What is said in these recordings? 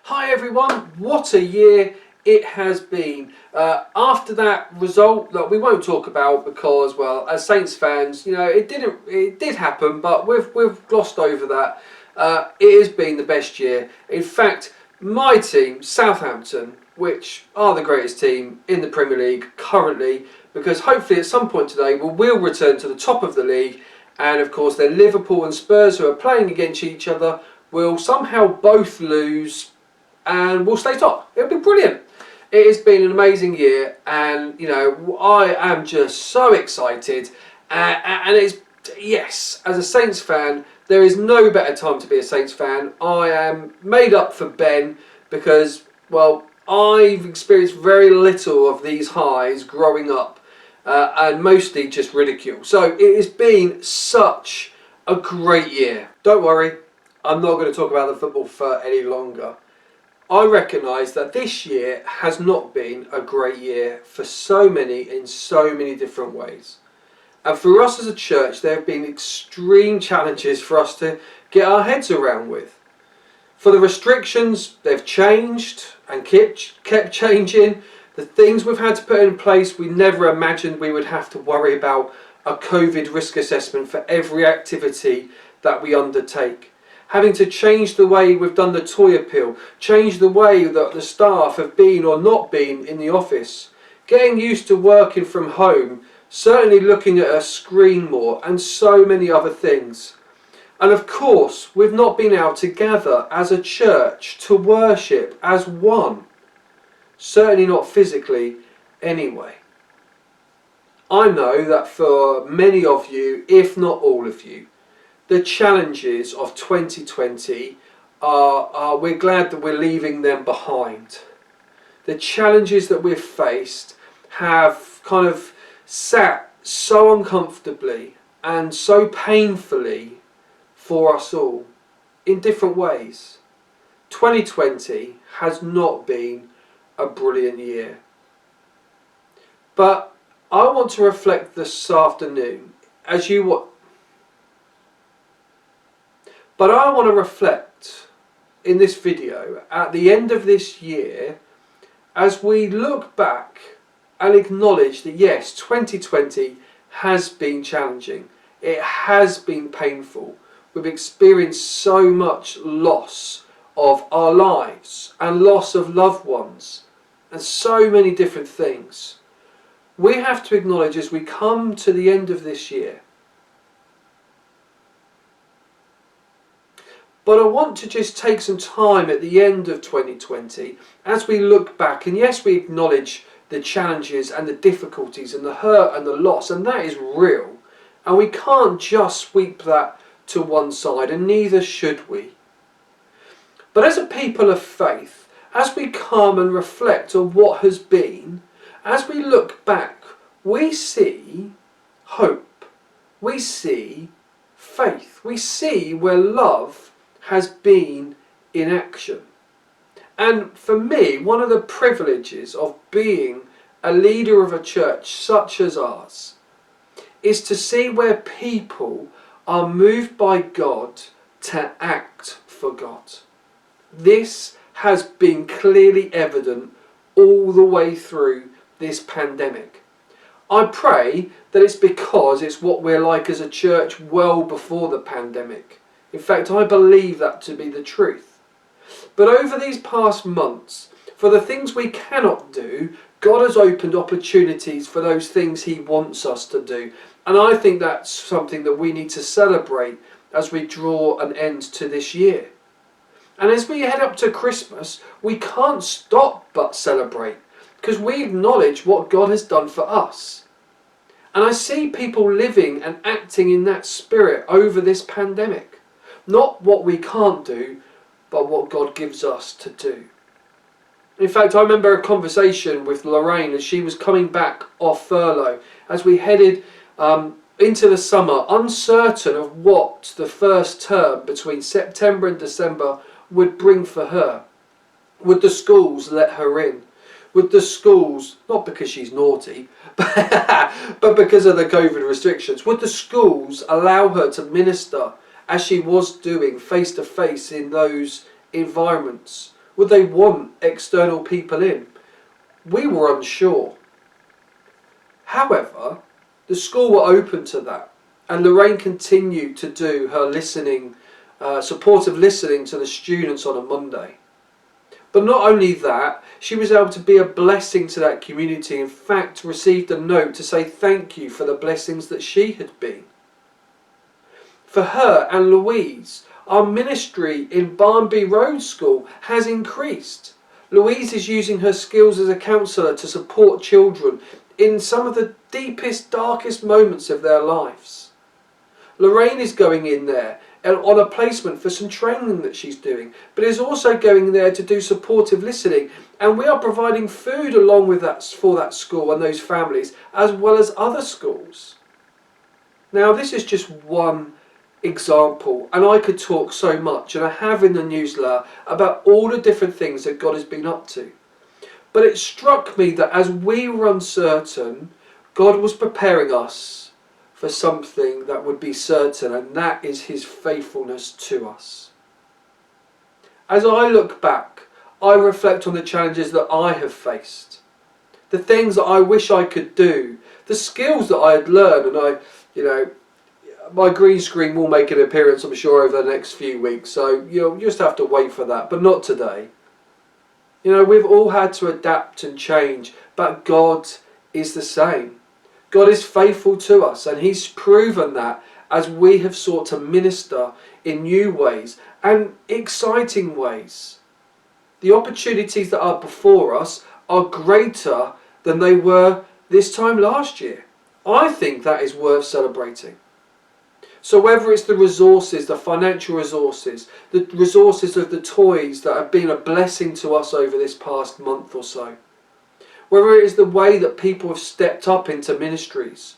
Hi everyone, what a year it has been. After that result that we won't talk about because, well, as Saints fans, it did happen, but we've glossed over that. It has been the best year. In fact, my team, Southampton, which are the greatest team in the Premier League currently, because hopefully at some point today we will return to the top of the league, and of course then Liverpool and Spurs, who are playing against each other, will somehow both lose and we'll stay top. It'll be brilliant. It has been an amazing year, and I am just so excited. And it's, yes, as a Saints fan, there is no better time to be a Saints fan. I am made up for Ben because, well, I've experienced very little of these highs growing up, and mostly just ridicule. So it has been such a great year. Don't worry, I'm not going to talk about the football for any longer. I recognise that this year has not been a great year for in so many different ways. And for us as a church, there have been extreme challenges for us to get our heads around with. For the restrictions, they've changed and kept changing. The things we've had to put in place, we never imagined we would have to worry about a COVID risk assessment for every activity that we undertake. Having to change the way we've done the toy appeal, change the way that the staff have been or not been in the office, getting used to working from home, certainly looking at a screen more, and so many other things. And of course, we've not been able to gather as a church to worship as one. Certainly not physically anyway. I know that for many of you, if not all of you, the challenges of 2020 we're glad that we're leaving them behind. The challenges that we've faced have kind of sat so uncomfortably and so painfully for us all in different ways. 2020 has not been a brilliant year. But I want to reflect this afternoon But I want to reflect in this video at the end of this year as we look back and acknowledge that yes, 2020 has been challenging. It has been painful. We've experienced so much loss of our lives and loss of loved ones and so many different things. We have to acknowledge as we come to the end of this year. But I want to just take some time at the end of 2020 as we look back, and yes, we acknowledge the challenges and the difficulties and the hurt and the loss, and that is real. And we can't just sweep that to one side, and neither should we. But as a people of faith, as we come and reflect on what has been, as we look back, we see hope. We see faith. We see where love has been in action. And for me, one of the privileges of being a leader of a church such as ours is to see where people are moved by God to act for God. This has been clearly evident all the way through this pandemic. I pray that it's because it's what we're like as a church well before the pandemic. In fact, I believe that to be the truth. But over these past months, for the things we cannot do, God has opened opportunities for those things He wants us to do. And I think that's something that we need to celebrate as we draw an end to this year. And as we head up to Christmas, we can't stop but celebrate because we acknowledge what God has done for us. And I see people living and acting in that spirit over this pandemic. Not what we can't do, but what God gives us to do. In fact, I remember a conversation with Lorraine as she was coming back off furlough, as we headed into the summer, uncertain of what the first term between September and December would bring for her. Would the schools let her in? Would the schools, not because she's naughty, but because of the COVID restrictions, would the schools allow her to minister as she was doing face to face in those environments? Would they want external people in? We were unsure. However, the school were open to that, and Lorraine continued to do her listening, supportive listening to the students on a Monday. But not only that, she was able to be a blessing to that community. In fact, received a note to say thank you for the blessings that she had been. For her and Louise, our ministry in Barnby Road School has increased. Louise is using her skills as a counsellor to support children in some of the deepest, darkest moments of their lives. Lorraine is going in there on a placement for some training that she's doing, but is also going there to do supportive listening, and we are providing food along with that for that school and those families, as well as other schools. Now, this is just one example, and I could talk so much, and I have in the newsletter, about all the different things that God has been up to. But it struck me that as we were uncertain, God was preparing us for something that would be certain, and that is his faithfulness to us. As I look back, I reflect on the challenges that I have faced, the things that I wish I could do, the skills that I had learned, and my green screen will make an appearance, I'm sure, over the next few weeks, so you'll just have to wait for that, but not today. We've all had to adapt and change, but God is the same. God is faithful to us, and he's proven that as we have sought to minister in new ways and exciting ways. The opportunities that are before us are greater than they were this time last year. I think that is worth celebrating. So whether it's the resources, the financial resources, the resources of the toys that have been a blessing to us over this past month or so, whether it is the way that people have stepped up into ministries,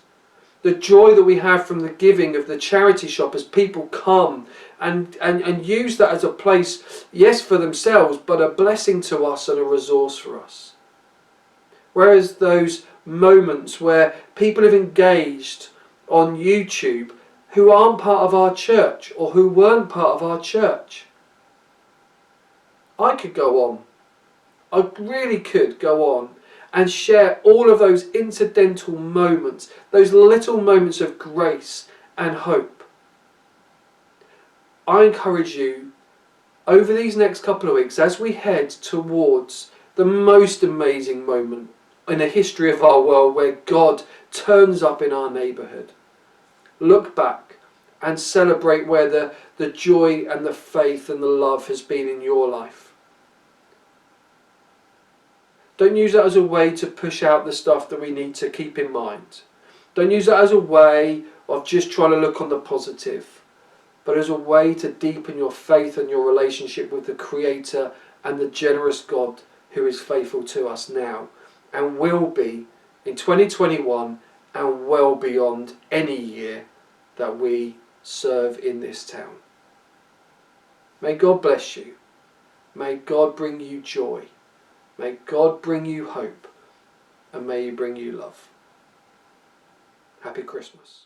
the joy that we have from the giving of the charity shop as people come and use that as a place, yes, for themselves, but a blessing to us and a resource for us. Whereas those moments where people have engaged on YouTube who aren't part of our church or who weren't part of our church. I could go on. I really could go on and share all of those incidental moments, those little moments of grace and hope. I encourage you over these next couple of weeks, as we head towards the most amazing moment in the history of our world where God turns up in our neighbourhood, look back and celebrate where the joy and the faith and the love has been in your life. Don't use that as a way to push out the stuff that we need to keep in mind. Don't use that as a way of just trying to look on the positive, but as a way to deepen your faith and your relationship with the Creator and the generous God who is faithful to us now and will be in 2021 and well beyond any year that we serve in this town. May God bless you. May God bring you joy. May God bring you hope, and may he bring you love. Happy Christmas.